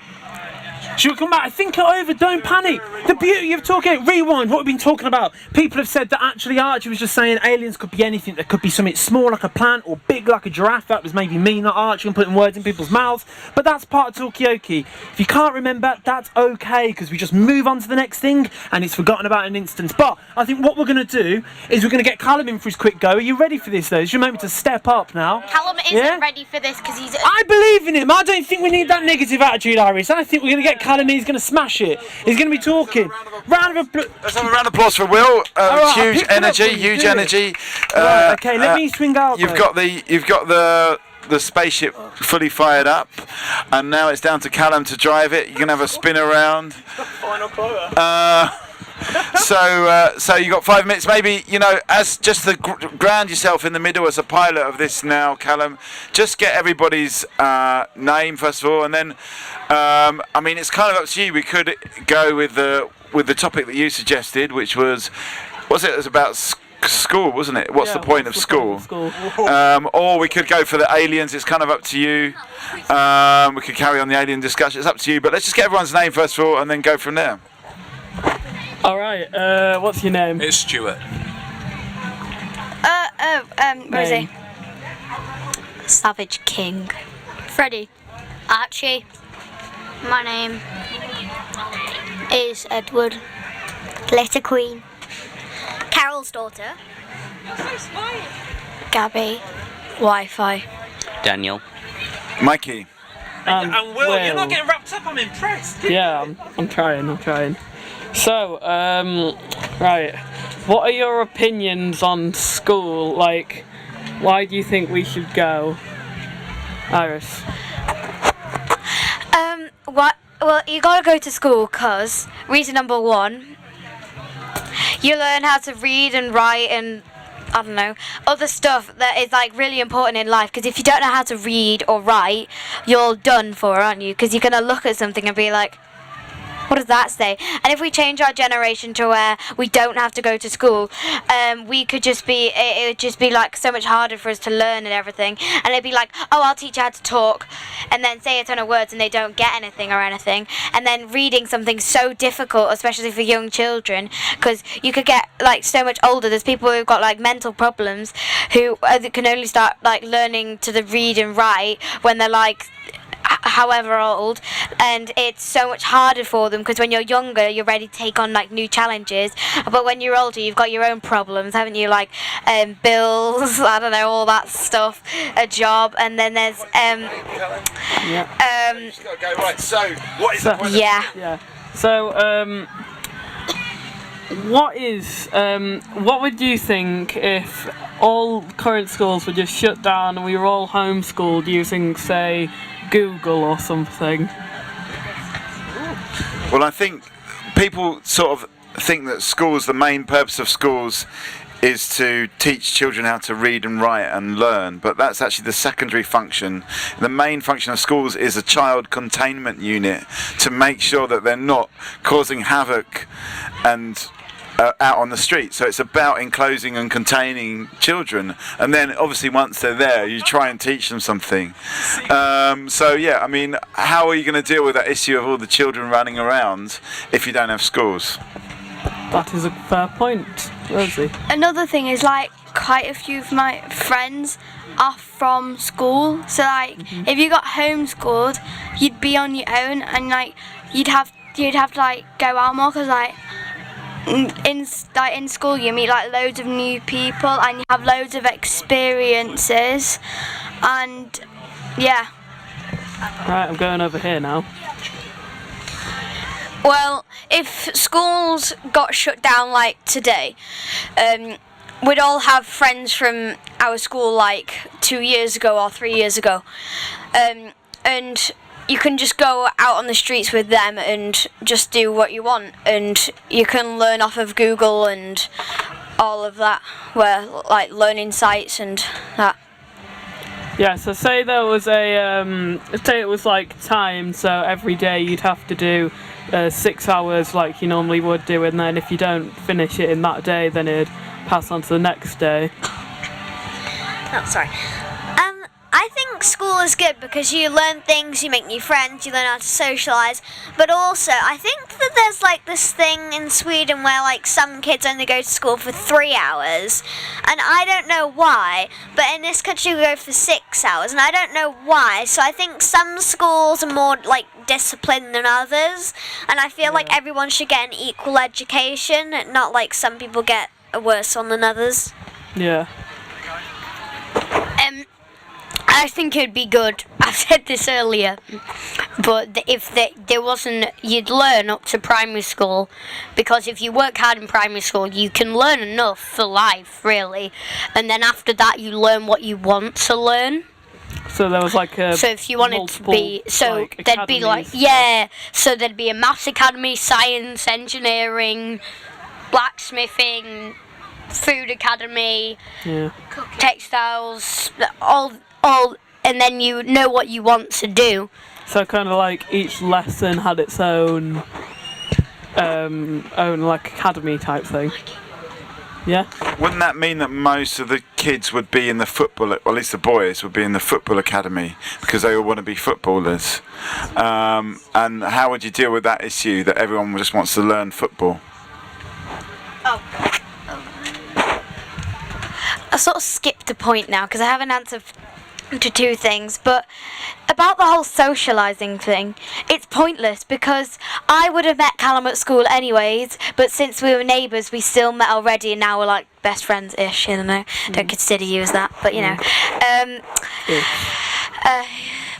Should we come back? Think it over, don't panic. The beauty of talking, rewind, what we've been talking about. People have said that actually Archie was just saying aliens could be anything. There could be something small like a plant or big like a giraffe. That was maybe me, not Archie, and putting words in people's mouths. But that's part of Talkaoke. If you can't remember, that's okay, because we just move on to the next thing and it's forgotten about in an instant. But I think what we're going to do is we're going to get Callum in for his quick go. Are you ready for this though? It's your moment to step up now. Callum isn't ready for this because he's... I believe in him. I don't think we need that negative attitude, Iris. I think we're going to get Callum in. He's going to smash it. He's going to be talking. Round of applause. Let's have a round of applause for Will. Huge energy. Right, okay, let me swing out. You've got the spaceship fully fired up, and now it's down to Callum to drive it. You can have a spin around. So you got 5 minutes, maybe, as just to ground yourself in the middle as a pilot of this now, Callum. Just get everybody's name first of all, and then it's kind of up to you. We could go with the topic that you suggested, which was it was about school, wasn't it? What's the point of school? Or we could go for the aliens. It's kind of up to you. We could carry on the alien discussion. It's up to you. But let's just get everyone's name first of all, and then go from there. Alright, what's your name? It's Stuart. Rosie. Savage King. Freddie. Archie. My name is Edward. Letter Queen. Carol's daughter. Gabby. Wi-Fi. Daniel. Mikey. And Will, you're not getting wrapped up. I'm impressed. Yeah, I'm trying. So, right, what are your opinions on school? Like, why do you think we should go? Iris. Well, you gotta go to school because reason number one, you learn how to read and write and I don't know, other stuff that is like really important in life. Because if you don't know how to read or write, you're done for, aren't you? Because you're gonna look at something and be like, what does that say? And if we change our generation to where we don't have to go to school, we could just be, it would just be like so much harder for us to learn and everything. And it'd be like, oh, I'll teach you how to talk, and then say a ton of words and they don't get anything or anything. And then reading something so difficult, especially for young children, because you could get like so much older. There's people who've got like mental problems who can only start like learning to read and write when they're like however old, and it's so much harder for them because when you're younger you're ready to take on like new challenges, but when you're older you've got your own problems, haven't you, like bills, I don't know, all that stuff, a job, and then there's what would you think if all current schools were just shut down and we were all homeschooled using, say, Google or something? Well, I think people sort of think that schools, the main purpose of schools is to teach children how to read and write and learn, but that's actually the secondary function. The main function of schools is a child containment unit to make sure that they're not causing havoc and out on the street. So it's about enclosing and containing children, and then obviously once they're there you try and teach them something. So yeah, I mean, how are you going to deal with that issue of all the children running around if you don't have schools? That is a fair point, Rosie. Another thing is like quite a few of my friends are from school, so like if you got homeschooled you'd be on your own, and like you'd have to like go out more because like in school you meet like loads of new people and you have loads of experiences, and yeah. Right, I'm going over here now. Well, if schools got shut down like today, we'd all have friends from our school like 2 years ago or 3 years ago, and you can just go out on the streets with them and just do what you want, and you can learn off of Google and all of that, where like learning sites and that. Yeah, so say there was say it was like timed, so every day you'd have to do 6 hours like you normally would do, and then if you don't finish it in that day then it'd pass on to the next day. Oh, sorry. I think school is good because you learn things, you make new friends, you learn how to socialise, but also I think that there's like this thing in Sweden where like some kids only go to school for 3 hours, and I don't know why, but in this country we go for 6 hours, and I don't know why, so I think some schools are more like disciplined than others, and I feel like everyone should get an equal education, not like some people get a worse one than others. Yeah. I think it'd be good. I've said this earlier, but if there wasn't, you'd learn up to primary school, because if you work hard in primary school, you can learn enough for life, really, and then after that, you learn what you want to learn. So there was like a. So if you wanted to be, so like, there'd be like, yeah, so there'd be a maths academy, science, engineering, blacksmithing, food academy, textiles, all, and then you know what you want to do. So kind of like each lesson had its own like academy type thing. Yeah. Wouldn't that mean that most of the kids would be in the football, or at least the boys would be in the football academy because they all want to be footballers? And how would you deal with that issue that everyone just wants to learn football? I sort of skipped a point now because I haven't answered to two things, but about the whole socialising thing, it's pointless because I would have met Callum at school anyways, but since we were neighbours we still met already, and now we're like best friends-ish, I don't know, don't consider you as that, but you know,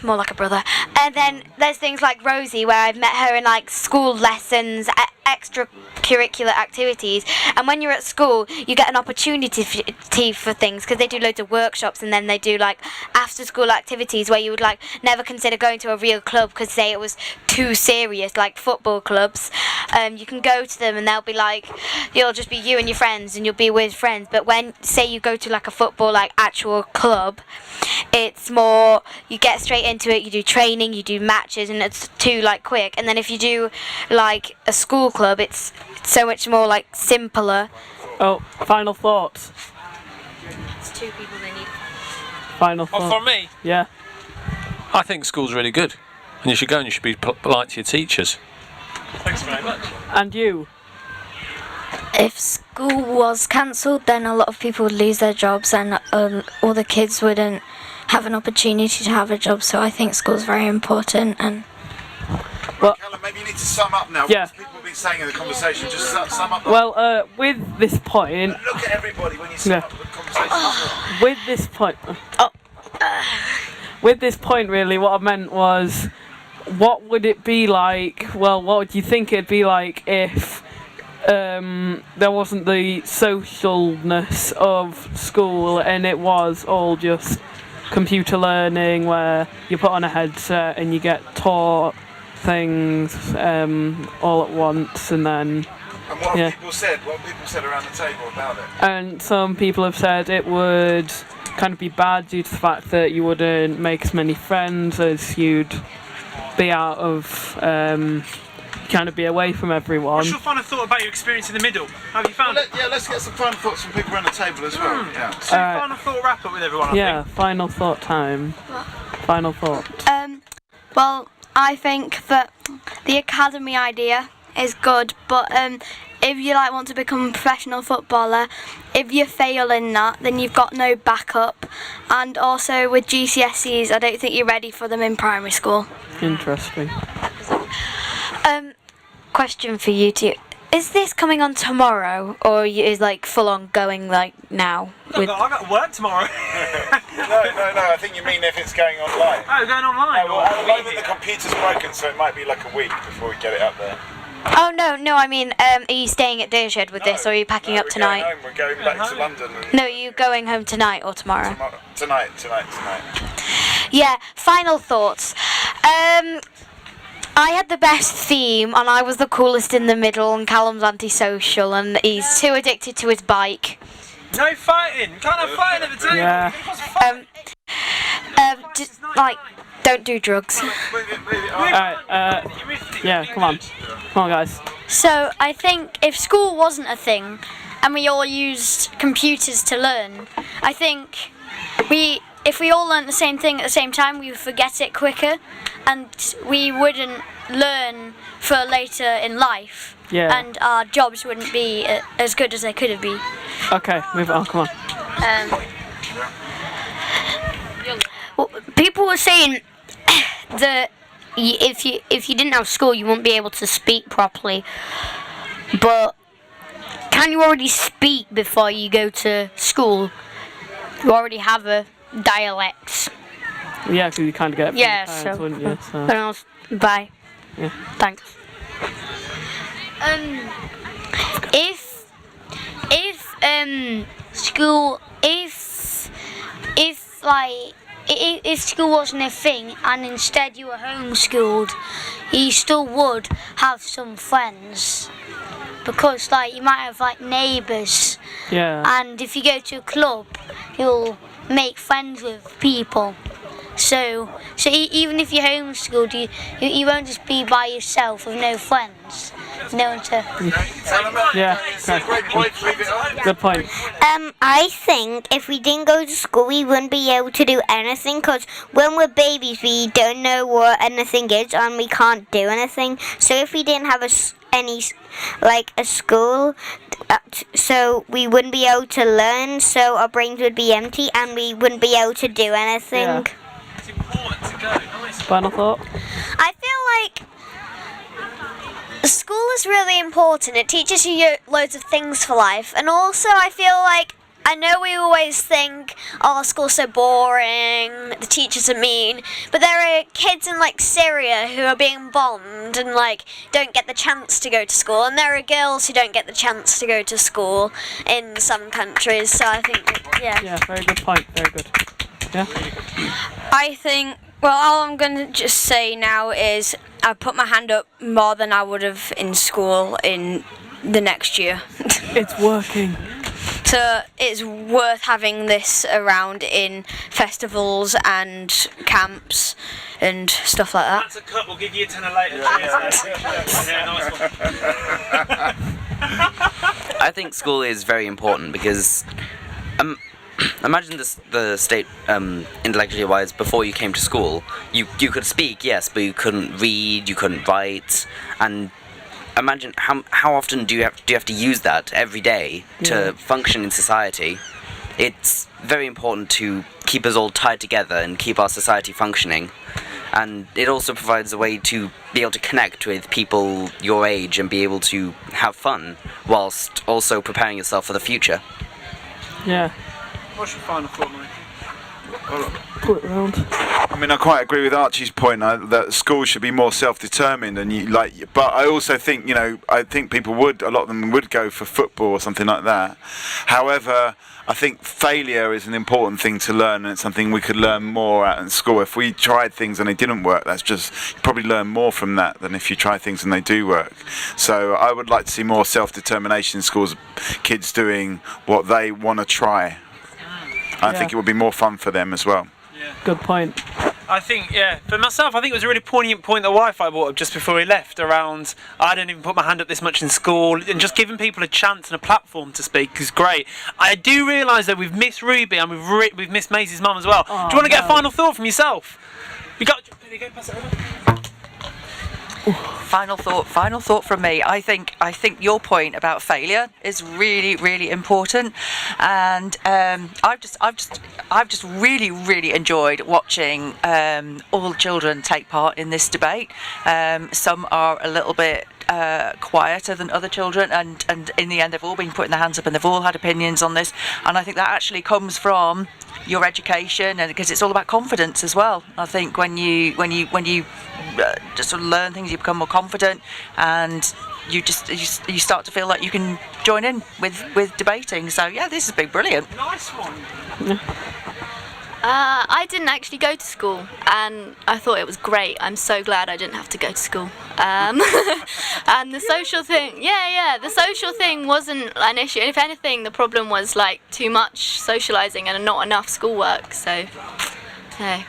more like a brother. And then there's things like Rosie where I've met her in like school lessons extracurricular activities, and when you're at school you get an opportunity for things, because they do loads of workshops, and then they do like after school activities where you would like never consider going to a real club because say it was too serious, like football clubs. You can go to them and they'll be like, you'll just be you and your friends and you'll be with friends. But when say you go to like a football like actual club, it's more you get straight into it, you do training, you do matches, and it's too like quick. And then if you do like a school club, it's so much more like simpler. Oh, final thoughts. It's two people they need. Final thoughts. Oh, for me? Yeah. I think school's really good, and you should go and you should be polite to your teachers. Thanks very much. And you? If school was cancelled, then a lot of people would lose their jobs, and all the kids wouldn't have an opportunity to have a job. So I think school's very important. And Well, Callum, maybe you need to sum up now. Yeah. What people have been saying in the conversation. Just sum up. Well, with this point. Look at everybody when you sum up the conversation. With this point. With this point, really, what I meant was, what would it be like? Well, what would you think it'd be like if there wasn't the socialness of school and it was all just computer learning, where you put on a headset and you get taught things all at once, and then And what people said around the table about it. and some people have said it would kind of be bad due to the fact that you wouldn't make as many friends, as you'd be out of kind of be away from everyone. What's your final thought about your experience in the middle? How have you found it? Yeah, let's get some final thoughts from people around the table as well. Yeah. So final thought wrap up with everyone, I Yeah, think. final thought time. Final thought. Well, I think that the academy idea is good, but if you like want to become a professional footballer, if you fail in that, then you've got no backup. And also with GCSEs, I don't think you're ready for them in primary school. Interesting. Question for you two. Is this coming on tomorrow, or is like full on going like now? I've got work tomorrow. No, I think you mean if it's going online. Oh, going online? Well, at the moment the computer's broken, so it might be like a week before we get it up there. Oh no, I mean, are you staying at Deershed with this, or are you packing up tonight? We're going back to London. And No, are you going home tonight or tomorrow? Tonight. Yeah, final thoughts. I had the best theme, and I was the coolest in the middle, and Callum's antisocial, and he's too addicted to his bike. No fighting. Can't have fighting at the table. Yeah. Just like, don't do drugs. Alright, yeah, come on, guys. so I think if school wasn't a thing, and we all used computers to learn, I think if we all learnt the same thing at the same time, we would forget it quicker, and we wouldn't learn for later in life. Yeah. And our jobs wouldn't be as good as they could have been. Okay, move on, come on. Well, people were saying that if you didn't have school, you wouldn't be able to speak properly. But can you already speak before you go to school? You already have a dialect. Yeah, because you kind of get it from Yeah, your parents, so. wouldn't you? So. But else, bye. Yeah. Thanks. If school wasn't a thing and instead you were homeschooled, you still would have some friends, because like you might have like neighbours. Yeah. And if you go to a club, you'll make friends with people. So even if you're homeschooled, you won't just be by yourself with no friends. No one to. Yeah. Good point. I think if we didn't go to school, we wouldn't be able to do anything, because when we're babies, we don't know what anything is and we can't do anything. So if we didn't have a school, so we wouldn't be able to learn, so our brains would be empty and we wouldn't be able to do anything. Yeah. Final thought? I feel like school is really important. It teaches you loads of things for life, and also I feel like I know we always think, oh, school's so boring, the teachers are mean, but there are kids in like Syria who are being bombed and like don't get the chance to go to school, and there are girls who don't get the chance to go to school in some countries. So I think, yeah. Yeah, very good point. Very good. Yeah. I think. Well, all I'm going to just say now is I put my hand up more than I would have in school in the next year. It's working. So it's worth having this around in festivals and camps and stuff like that. That's a cut. We'll give you a tenner later. Yeah, nice one. I think school is very important because imagine the state intellectually wise before you came to school. You could speak, yes, but you couldn't read, you couldn't write, and imagine how often do you have to use that every day to function in society. It's very important to keep us all tied together and keep our society functioning, and it also provides a way to be able to connect with people your age and be able to have fun whilst also preparing yourself for the future. Yeah. What's your final thought, Mike? Pull it round. I mean, I quite agree with Archie's point that schools should be more self-determined, and but I also think, I think a lot of them would go for football or something like that. However, I think failure is an important thing to learn, and it's something we could learn more at in school. If we tried things and they didn't work, you probably learn more from that than if you try things and they do work. So I would like to see more self-determination in schools, kids doing what they want to try. I think it would be more fun for them as well. Yeah. Good point. I think, for myself, I think it was a really poignant point that Wi-Fi brought up just before he left around I don't even put my hand up this much in school, and just giving people a chance and a platform to speak is great. I do realise that we've missed Ruby and we've missed Maisie's mum as well. Oh, do you want to get a final thought from yourself? You go, pass it over. Final thought from me. I think your point about failure is really, really important, and I've just really enjoyed watching all the children take part in this debate. Some are a little bit quieter than other children, and in the end they've all been putting their hands up and they've all had opinions on this, and I think that actually comes from your education, and because it's all about confidence as well. I think when you just sort of learn things, you become more confident, and you start to feel like you can join in with debating. So yeah, this has been brilliant. Nice one. I didn't actually go to school, and I thought it was great. I'm so glad I didn't have to go to school. And the social thing, the social thing wasn't an issue. If anything, the problem was like too much socialising and not enough schoolwork. So, hey.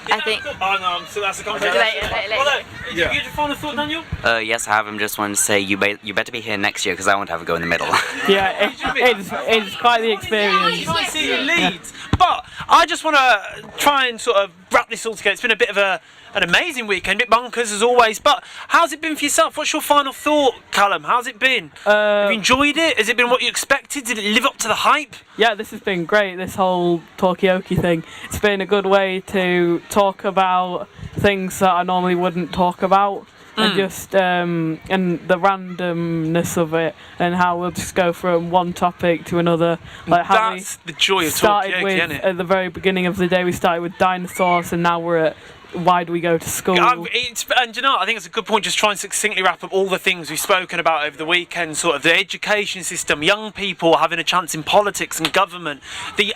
I think. Oh no, so that's a conversation. Later. Did you get your final thought, Daniel? Yes, I have. I just wanted to say you better be here next year because I won't have a go in the middle. Yeah, it's quite the experience. You might see your leads, but I just want to try and sort of wrap this all together. It's been a bit of an amazing weekend, a bit bonkers as always. But how's it been for yourself? What's your final thought, Callum? How's it been? Have you enjoyed it? Has it been what you expected? Did it live up to the hype? Yeah, this has been great. This whole Talkaoke thing. It's been a good way to talk about things that I normally wouldn't talk about. And just and the randomness of it, and how we'll just go from one topic to another. Like how that's the joy of started Talkaoke, isn't it? at the very beginning of the day, we started with dinosaurs, and now we're at why do we go to school? And you know, I think it's a good point. Just try and succinctly wrap up all the things we've spoken about over the weekend. Sort of the education system, young people having a chance in politics and government, the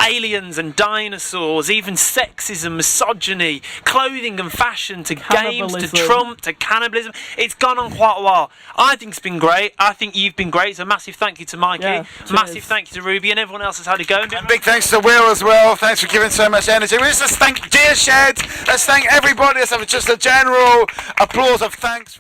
aliens and dinosaurs, even sexism, misogyny, clothing and fashion, to games, to Trump, to cannibalism. It's gone on quite a while. I think it's been great. I think you've been great. So massive thank you to Mikey, massive thank you to Ruby, and everyone else that's had a go. And big thanks to Will as well. Thanks for giving so much energy. Let's thank Dear Shed. Let's thank everybody. Let's have just a general applause of thanks.